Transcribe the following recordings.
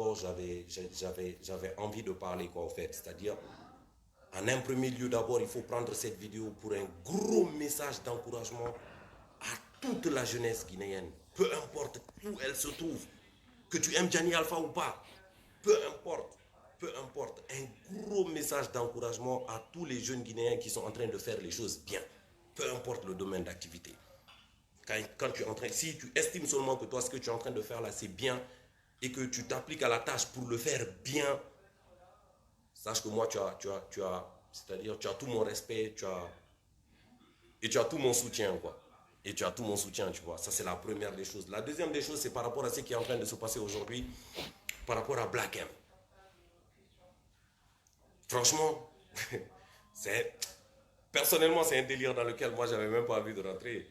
d'abord, j'avais envie de parler, quoi, en fait. C'est-à-dire, en un premier lieu, d'abord, il faut prendre cette vidéo pour un gros message d'encouragement à toute la jeunesse guinéenne. Peu importe où elle se trouve, que tu aimes Gianni Alpha ou pas, peu importe, peu importe, un gros message d'encouragement à tous les jeunes Guinéens qui sont en train de faire les choses bien, peu importe le domaine d'activité. Quand tu es en train, si tu estimes seulement que toi, ce que tu es en train de faire là, c'est bien, et que tu t'appliques à la tâche pour le faire bien, sache que moi, c'est-à-dire, tu as tout mon respect, et tu as tout mon soutien, quoi. Et tu as tout mon soutien, tu vois. Ça, c'est la première des choses. La deuxième des choses, c'est par rapport à ce qui est en train de se passer aujourd'hui, par rapport à Black M. Franchement, c'est, personnellement, c'est un délire dans lequel moi, j'avais même pas envie de rentrer.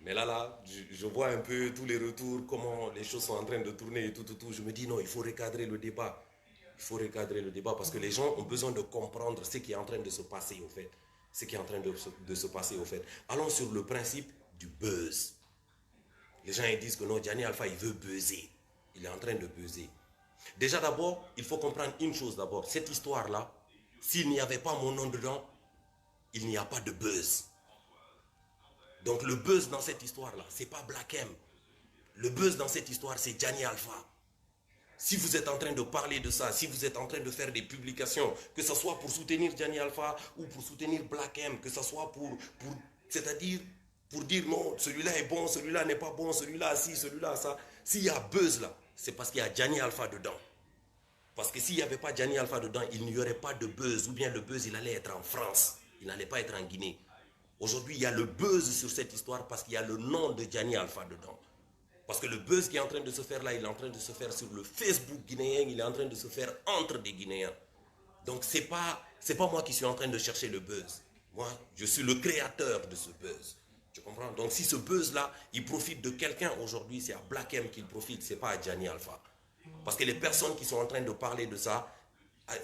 Mais là, je vois un peu tous les retours, comment les choses sont en train de tourner et tout. Je me dis non, il faut recadrer le débat. Il faut recadrer le débat parce que les gens ont besoin de comprendre ce qui est en train de se passer, au fait. Ce qui est en train de se passer, au fait. Allons sur le principe du buzz. Les gens ils disent que non, Gianni Alpha, il veut buzzer. Il est en train de buzzer. Déjà d'abord, il faut comprendre une chose d'abord. Cette histoire-là, s'il n'y avait pas mon nom dedans, il n'y a pas de buzz. Donc le buzz dans cette histoire-là, c'est pas Black M. Le buzz dans cette histoire, c'est Gianni Alpha. Si vous êtes en train de parler de ça, si vous êtes en train de faire des publications, que ce soit pour soutenir Gianni Alpha ou pour soutenir Black M, que ce soit c'est-à-dire pour dire non, celui-là est bon, celui-là n'est pas bon, celui-là si, celui-là ça. S'il y a buzz là, c'est parce qu'il y a Gianni Alpha dedans. Parce que s'il n'y avait pas Gianni Alpha dedans, il n'y aurait pas de buzz. Ou bien le buzz, il allait être en France. Il n'allait pas être en Guinée. Aujourd'hui, il y a le buzz sur cette histoire parce qu'il y a le nom de Gianni Alpha dedans. Parce que le buzz qui est en train de se faire là, il est en train de se faire sur le Facebook guinéen, il est en train de se faire entre des Guinéens. Donc c'est pas moi qui suis en train de chercher le buzz. Moi, je suis le créateur de ce buzz. Tu comprends? Donc si ce buzz-là, il profite de quelqu'un aujourd'hui, c'est à Black M qu'il profite, c'est pas à Gianni Alpha. Parce que les personnes qui sont en train de parler de ça,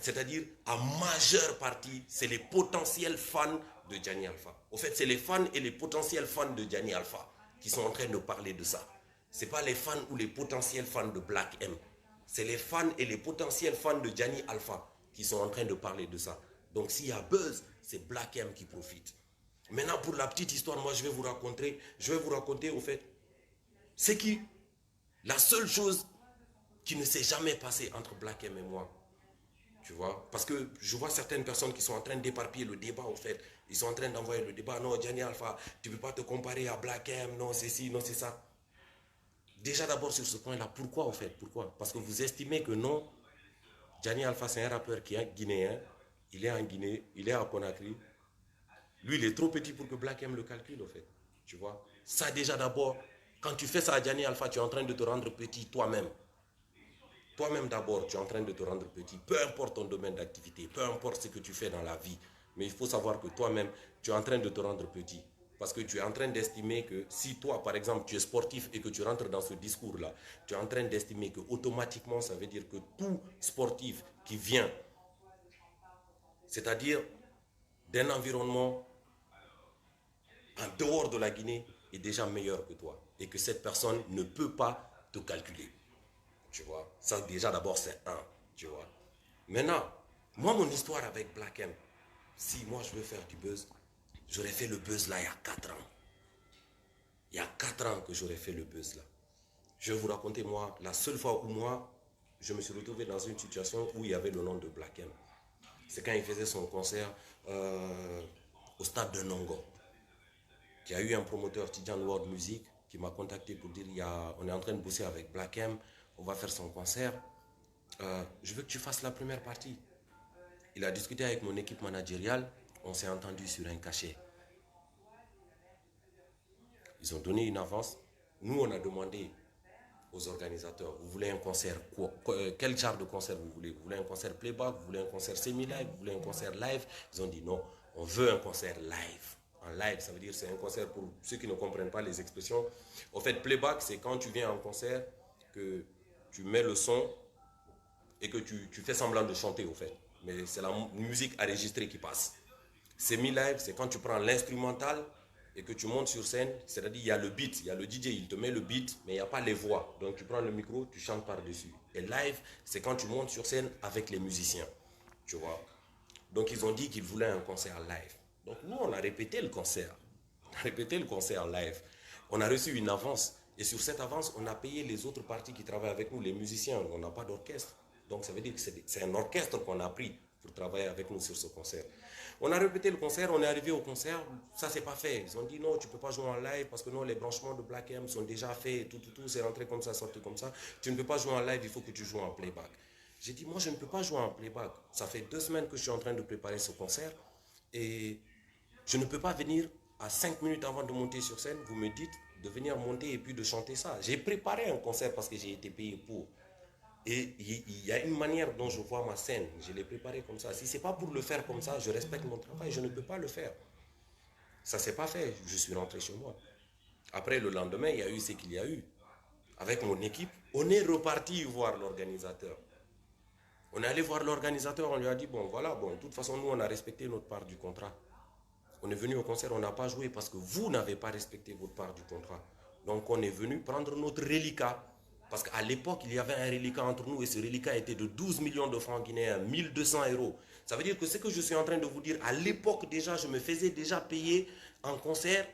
c'est-à-dire en majeure partie, c'est les potentiels fans de Gianni Alpha. Au fait, c'est les fans et les potentiels fans de Gianni Alpha qui sont en train de parler de ça. Ce n'est pas les fans ou les potentiels fans de Black M. C'est les fans et les potentiels fans de Gianni Alpha qui sont en train de parler de ça. Donc s'il y a buzz, c'est Black M qui profite. Maintenant, pour la petite histoire, moi je vais vous raconter au fait, c'est la seule chose qui ne s'est jamais passée entre Black M et moi. Tu vois, parce que je vois certaines personnes qui sont en train d'éparpiller le débat, au fait. Ils sont en train d'envoyer le débat. Non, Gianni Alpha, tu ne peux pas te comparer à Black M. Non, c'est ci, non, c'est ça. Déjà d'abord sur ce point-là, pourquoi, au fait? Pourquoi? Parce que vous estimez que non, Gianni Alpha, c'est un rappeur qui est guinéen. Il est en Guinée, il est à Conakry. Lui, il est trop petit pour que Black M le calcule, au fait. Tu vois? Ça, déjà d'abord, quand tu fais ça à Gianni Alpha, tu es en train de te rendre petit toi-même. Toi-même d'abord, tu es en train de te rendre petit, peu importe ton domaine d'activité, peu importe ce que tu fais dans la vie. Mais il faut savoir que toi-même, tu es en train de te rendre petit. Parce que tu es en train d'estimer que si toi, par exemple, tu es sportif et que tu rentres dans ce discours-là, tu es en train d'estimer que automatiquement, ça veut dire que tout sportif qui vient, c'est-à-dire d'un environnement en dehors de la Guinée, est déjà meilleur que toi. Et que cette personne ne peut pas te calculer. Tu vois, ça déjà d'abord c'est un, tu vois. Maintenant, moi mon histoire avec Black M, si moi je veux faire du buzz, j'aurais fait le buzz là il y a 4 ans. Il y a 4 ans que j'aurais fait le buzz là. Je vais vous raconter moi, la seule fois où moi, je me suis retrouvé dans une situation où il y avait le nom de Black M. C'est quand il faisait son concert au stade de Nongo. Il y a eu un promoteur, Tidjan World Music, qui m'a contacté pour dire on est en train de bosser avec Black M, on va faire son concert. Je veux que tu fasses la première partie. Il a discuté avec mon équipe managériale, on s'est entendu sur un cachet. Ils ont donné une avance. Nous, on a demandé aux organisateurs, vous voulez un concert quoi? Quel genre de concert vous voulez? Vous voulez un concert playback? Vous voulez un concert semi-live? Vous voulez un concert live? Ils ont dit non, on veut un concert live. En live, ça veut dire c'est un concert pour ceux qui ne comprennent pas les expressions. En fait, playback, c'est quand tu viens en concert, que tu mets le son et que tu fais semblant de chanter, au fait. Mais c'est la musique enregistrée qui passe. Semi-live, c'est quand tu prends l'instrumental et que tu montes sur scène, c'est-à-dire il y a le beat, il y a le DJ, il te met le beat, mais il n'y a pas les voix. Donc tu prends le micro, tu chantes par-dessus. Et live, c'est quand tu montes sur scène avec les musiciens, tu vois. Donc ils ont dit qu'ils voulaient un concert live. Donc nous, on a répété le concert. On a répété le concert live. On a reçu une avance. Et sur cette avance, on a payé les autres parties qui travaillent avec nous, les musiciens. On n'a pas d'orchestre. Donc ça veut dire que c'est un orchestre qu'on a pris pour travailler avec nous sur ce concert. On a répété le concert, on est arrivé au concert, ça s'est pas fait. Ils ont dit non, tu peux pas jouer en live parce que non, les branchements de Black M sont déjà faits, tout, c'est rentré comme ça, sorti comme ça. Tu ne peux pas jouer en live, il faut que tu joues en playback. J'ai dit, moi je ne peux pas jouer en playback. Ça fait 2 semaines que je suis en train de préparer ce concert et je ne peux pas venir à 5 minutes avant de monter sur scène, vous me dites de venir monter et puis de chanter ça. J'ai préparé un concert parce que j'ai été payé pour. Et il y a une manière dont je vois ma scène. Je l'ai préparée comme ça. Si ce n'est pas pour le faire comme ça, je respecte mon travail. Je ne peux pas le faire. Ça ne s'est pas fait. Je suis rentré chez moi. Après, le lendemain, il y a eu ce qu'il y a eu. Avec mon équipe, on est reparti voir l'organisateur. On est allé voir l'organisateur. On lui a dit, bon, voilà, bon, de toute façon, nous, on a respecté notre part du contrat. On est venu au concert, on n'a pas joué parce que vous n'avez pas respecté votre part du contrat. Donc, on est venu prendre notre reliquat. Parce qu'à l'époque, il y avait un reliquat entre nous et ce reliquat était de 12 millions de francs guinéens, 1200 euros. Ça veut dire que ce que je suis en train de vous dire, à l'époque déjà, je me faisais déjà payer en concert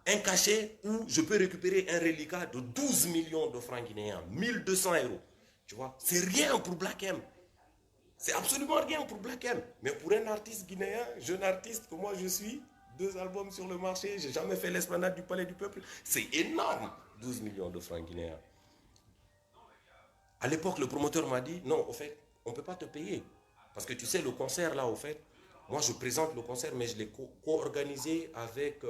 un cachet où je peux récupérer un reliquat de 12 millions de francs guinéens, 1200 euros. Tu vois, c'est rien pour Black M. C'est absolument rien pour Black M. Mais pour un artiste guinéen, jeune artiste que moi je suis, 2 albums sur le marché, j'ai jamais fait l'esplanade du Palais du Peuple, c'est énorme, 12 millions de francs guinéens. À l'époque, le promoteur m'a dit, non, au fait, on ne peut pas te payer. Parce que tu sais, le concert là, au fait, moi je présente le concert, mais je l'ai co-organisé avec,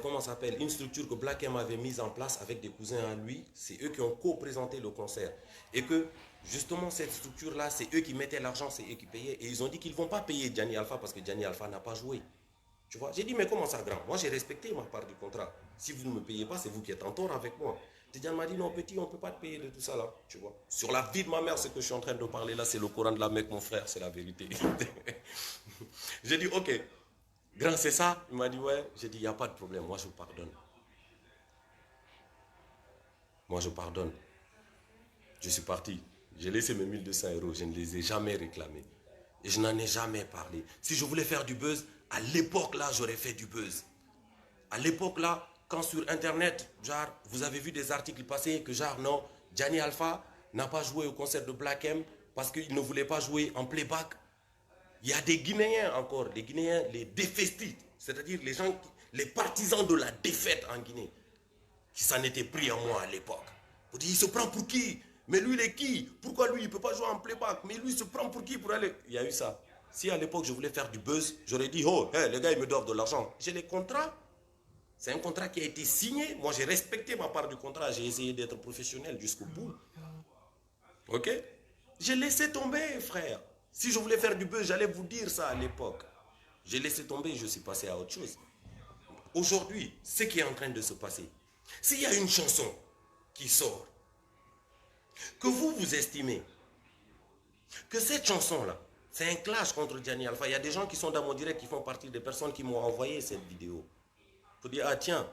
comment ça s'appelle, une structure que Black M avait mise en place avec des cousins à lui. C'est eux qui ont co-présenté le concert. Et que, justement, cette structure-là, c'est eux qui mettaient l'argent, c'est eux qui payaient. Et ils ont dit qu'ils ne vont pas payer Gianni Alpha parce que Gianni Alpha n'a pas joué. Tu vois, j'ai dit, mais comment ça, grand? Moi, j'ai respecté ma part du contrat. Si vous ne me payez pas, c'est vous qui êtes en tort avec moi. Tidiane m'a dit, non, petit, on ne peut pas te payer de tout ça, là. Tu vois. Sur la vie de ma mère, ce que je suis en train de parler, là, c'est le Coran de la Mecque, mon frère, c'est la vérité. J'ai dit, ok, grand, c'est ça? Il m'a dit, ouais. J'ai dit, il n'y a pas de problème, moi, je pardonne. Moi, je pardonne. Je suis parti. J'ai laissé mes 1200 euros, je ne les ai jamais réclamés. Et je n'en ai jamais parlé. Si je voulais faire du buzz, à l'époque là, j'aurais fait du buzz. À l'époque là, quand sur internet, genre, vous avez vu des articles passer que genre, non, Gianni Alpha n'a pas joué au concert de Black M parce qu'il ne voulait pas jouer en playback. Il y a des Guinéens encore, des Guinéens, les défestis, c'est-à-dire les gens, les partisans de la défaite en Guinée, qui s'en étaient pris à moi à l'époque. Vous dites, il se prend pour qui? Mais lui, il est qui? Pourquoi lui, il ne peut pas jouer en playback? Mais lui, il se prend pour qui pour aller? Il y a eu ça. Si à l'époque, je voulais faire du buzz, j'aurais dit, oh, hey, les gars, ils me doivent de l'argent. J'ai les contrats. C'est un contrat qui a été signé. Moi, j'ai respecté ma part du contrat. J'ai essayé d'être professionnel jusqu'au bout. Ok? J'ai laissé tomber, frère. Si je voulais faire du buzz, j'allais vous dire ça à l'époque. J'ai laissé tomber et je suis passé à autre chose. Aujourd'hui, ce qui est en train de se passer, s'il y a une chanson qui sort, que vous estimez que cette chanson-là, c'est un clash contre Gianni Alpha. Il y a des gens qui sont dans mon direct qui font partie des personnes qui m'ont envoyé cette vidéo. Pour dire, ah tiens,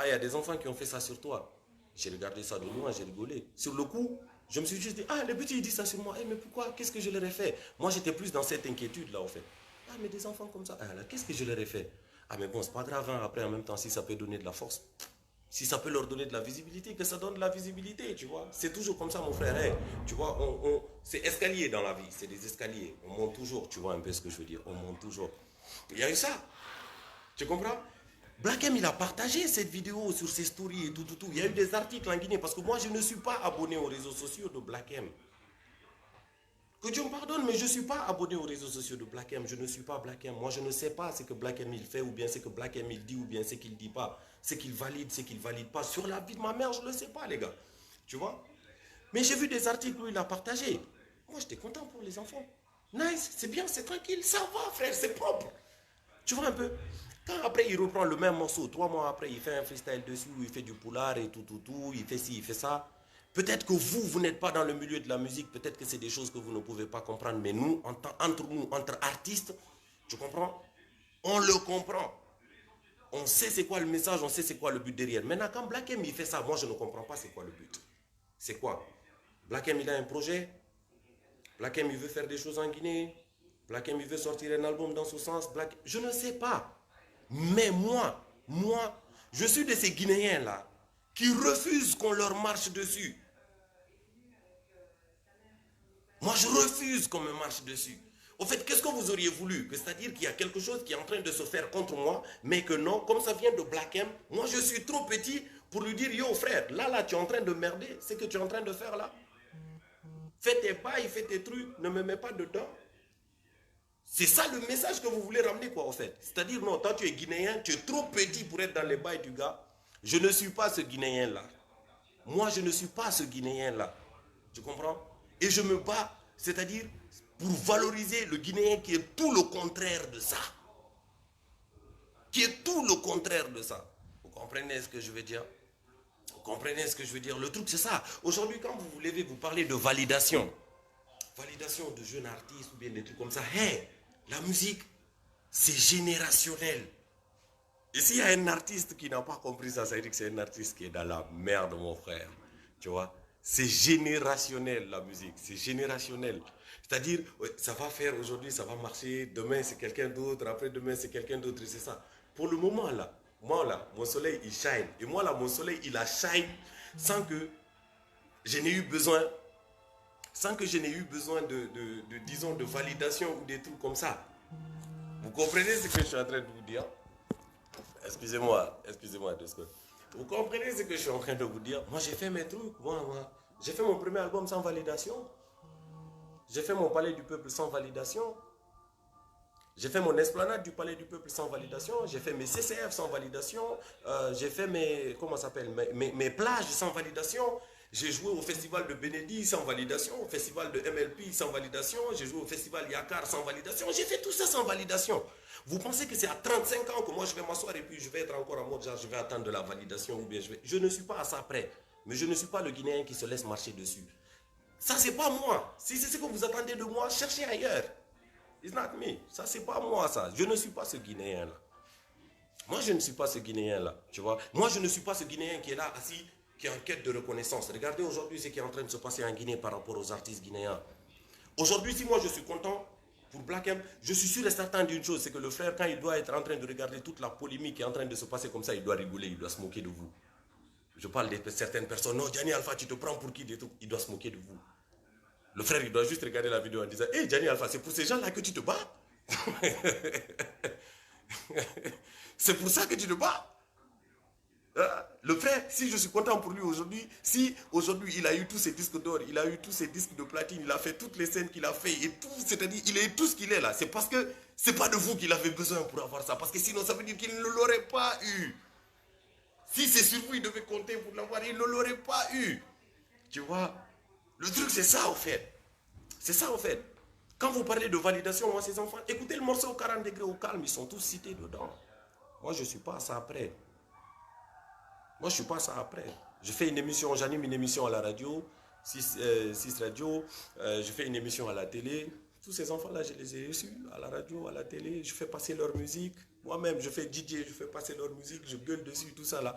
il y a des enfants qui ont fait ça sur toi. J'ai regardé ça de loin, j'ai rigolé. Sur le coup, je me suis juste dit, ah, les petits, ils disent ça sur moi. Mais pourquoi? Qu'est-ce que je leur ai fait? Moi, j'étais plus dans cette inquiétude-là, en fait. Ah, mais des enfants comme ça, qu'est-ce que je leur ai fait? Ah, mais bon, c'est pas grave, hein. Après, en même temps, si ça peut donner de la force, si ça peut leur donner de la visibilité, que ça donne de la visibilité, tu vois. C'est toujours comme ça, mon frère. Hey, tu vois, c'est escalier dans la vie, c'est des escaliers. On monte toujours, tu vois un peu ce que je veux dire. On monte toujours. Il y a eu ça. Tu comprends? Black M, il a partagé cette vidéo sur ses stories et tout. Il y a eu des articles en Guinée parce que moi, je ne suis pas abonné aux réseaux sociaux de Black M. Que Dieu me pardonne, mais je ne suis pas abonné aux réseaux sociaux de Black M. Je ne suis pas Black M. Moi, je ne sais pas ce que Black M il fait ou bien ce que Black M il dit ou bien ce qu'il ne dit pas. Ce qu'il valide, ce qu'il ne valide pas. Sur la vie de ma mère, je ne le sais pas, les gars. Tu vois? Mais j'ai vu des articles où il a partagé. Moi, j'étais content pour les enfants. Nice, c'est bien, c'est tranquille. Ça va, frère, c'est propre. Tu vois un peu? Quand après, il reprend le même morceau, 3 mois après, il fait un freestyle dessus, il fait du poulard et tout, il fait ci, il fait ça. Peut-être que vous n'êtes pas dans le milieu de la musique, peut-être que c'est des choses que vous ne pouvez pas comprendre, mais nous, entre artistes, tu comprends? On le comprend. On sait c'est quoi le message, on sait c'est quoi le but derrière. Maintenant, quand Black M il fait ça, moi je ne comprends pas c'est quoi le but. C'est quoi? Black M il a un projet. Black M il veut faire des choses en Guinée. Black M il veut sortir un album dans ce sens. Je ne sais pas. Mais moi, je suis de ces Guinéens là qui refusent qu'on leur marche dessus. Moi, je refuse qu'on me marche dessus. Au fait, qu'est-ce que vous auriez voulu? C'est-à-dire qu'il y a quelque chose qui est en train de se faire contre moi, mais que non, comme ça vient de Black M, moi je suis trop petit pour lui dire, yo frère, là, tu es en train de merder, c'est que tu es en train de faire là. Fais tes bails, fais tes trucs, ne me mets pas dedans. C'est ça le message que vous voulez ramener, quoi, au fait. C'est-à-dire, non, toi tu es Guinéen, tu es trop petit pour être dans les bails du gars. Je ne suis pas ce Guinéen-là. Moi, je ne suis pas ce Guinéen-là. Tu comprends? Et je me bats, c'est-à-dire pour valoriser le Guinéen qui est tout le contraire de ça. Qui est tout le contraire de ça. Vous comprenez ce que je veux dire? Vous comprenez ce que je veux dire? Le truc, c'est ça. Aujourd'hui, quand vous vous levez, vous parlez de validation. Validation de jeunes artistes ou bien des trucs comme ça. Hey, la musique, c'est générationnel. Et s'il y a un artiste qui n'a pas compris ça, ça veut dire que c'est un artiste qui est dans la merde, mon frère. Tu vois? C'est générationnel, la musique. C'est générationnel. C'est-à-dire, ça va faire aujourd'hui, ça va marcher. Demain, c'est quelqu'un d'autre. Après-demain, c'est quelqu'un d'autre. C'est ça. Pour le moment, là, moi, là, mon soleil, il shine. Et moi, là, mon soleil, il a shine sans que je n'ai eu besoin, disons, de validation ou des trucs comme ça. Vous comprenez ce que je suis en train de vous dire? Excusez-moi 2 secondes. Vous comprenez ce que je suis en train de vous dire? Moi, j'ai fait mes trucs. Moi. J'ai fait mon premier album sans validation. J'ai fait mon Palais du Peuple sans validation. J'ai fait mon Esplanade du Palais du Peuple sans validation. J'ai fait mes CCF sans validation. J'ai fait mes plages sans validation. J'ai joué au festival de Bénédit sans validation. Au festival de MLP sans validation. J'ai joué au festival Yakar sans validation. J'ai fait tout ça sans validation. Vous pensez que c'est à 35 ans que moi je vais m'asseoir et puis je vais être encore en mode genre je vais attendre de la validation ou bien je ne suis pas à ça près. Mais je ne suis pas le Guinéen qui se laisse marcher dessus. Ça c'est pas moi. Si c'est ce que vous attendez de moi, cherchez ailleurs. It's not me. Ça c'est pas moi ça. Je ne suis pas ce Guinéen là. Moi je ne suis pas ce Guinéen là. Tu vois. Moi je ne suis pas ce Guinéen qui est là assis, qui est en quête de reconnaissance. Regardez aujourd'hui ce qui est en train de se passer en Guinée par rapport aux artistes guinéens. Aujourd'hui si moi je suis content pour Black M, je suis sûr et certain d'une chose, c'est que le frère, quand il doit être en train de regarder toute la polémique qui est en train de se passer comme ça, il doit rigoler, il doit se moquer de vous. Je parle de certaines personnes. Non, Gianni Alpha, tu te prends pour qui des trucs? Il doit se moquer de vous. Le frère, il doit juste regarder la vidéo en disant, hé, Gianni Alpha, c'est pour ces gens-là que tu te bats? C'est pour ça que tu te bats? Le frère, si je suis content pour lui aujourd'hui, si aujourd'hui il a eu tous ses disques d'or, il a eu tous ses disques de platine, il a fait toutes les scènes qu'il a fait et tout, c'est-à-dire il est tout ce qu'il est là, c'est parce que c'est pas de vous qu'il avait besoin pour avoir ça, parce que sinon ça veut dire qu'il ne l'aurait pas eu. Si c'est sur vous, il devait compter pour l'avoir, il ne l'aurait pas eu. Tu vois, le truc c'est ça au fait. C'est ça au fait. Quand vous parlez de validation, moi ces enfants, écoutez le morceau 40 degrés au calme, ils sont tous cités dedans. Moi je suis pas à ça après. Moi, je ne suis pas ça après. Je fais une émission, j'anime une émission à la radio, 6 radio, je fais une émission à la télé. Tous ces enfants-là, je les ai reçus à la radio, à la télé. Je fais passer leur musique. Moi-même, je fais DJ, je fais passer leur musique, je gueule dessus, tout ça là.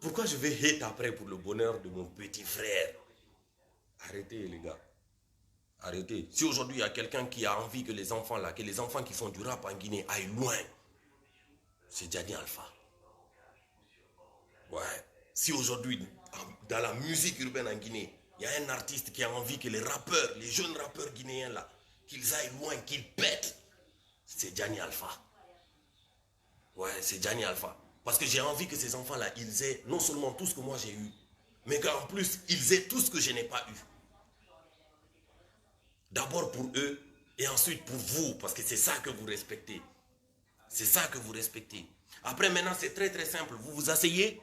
Pourquoi je vais hate après pour le bonheur de mon petit frère? Arrêtez, les gars. Arrêtez. Si aujourd'hui, il y a quelqu'un qui a envie que les enfants là, que les enfants qui font du rap en Guinée aillent loin, c'est Gianni Alpha. Ouais. Si aujourd'hui, dans la musique urbaine en Guinée, il y a un artiste qui a envie que les rappeurs, les jeunes rappeurs guinéens là, qu'ils aillent loin, qu'ils pètent, c'est Gianni Alpha. Ouais, c'est Gianni Alpha. Parce que j'ai envie que ces enfants-là, ils aient non seulement tout ce que moi j'ai eu, mais qu'en plus, ils aient tout ce que je n'ai pas eu. D'abord pour eux, et ensuite pour vous, parce que c'est ça que vous respectez. C'est ça que vous respectez. Après, maintenant, c'est très très simple. Vous vous asseyez.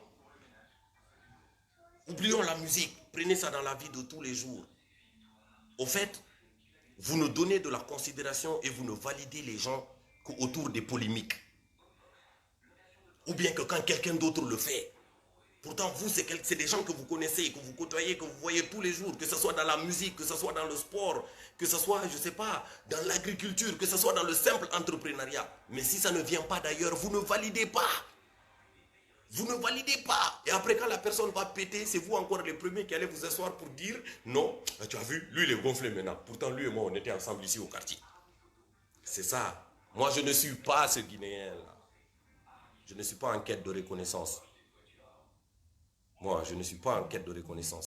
Oublions la musique, prenez ça dans la vie de tous les jours. Au fait, vous ne donnez de la considération et vous ne validez les gens qu'autour des polémiques. Ou bien que quand quelqu'un d'autre le fait. Pourtant, vous, c'est des gens que vous connaissez, que vous côtoyez, que vous voyez tous les jours, que ce soit dans la musique, que ce soit dans le sport, que ce soit, je ne sais pas, dans l'agriculture, que ce soit dans le simple entrepreneuriat. Mais si ça ne vient pas d'ailleurs, vous ne validez pas. Vous ne validez pas. Et après, quand la personne va péter, c'est vous encore les premiers qui allez vous asseoir pour dire non, tu as vu, lui il est gonflé maintenant. Pourtant, lui et moi, on était ensemble ici au quartier. C'est ça. Moi, je ne suis pas ce Guinéen-là. Je ne suis pas en quête de reconnaissance. Moi, je ne suis pas en quête de reconnaissance.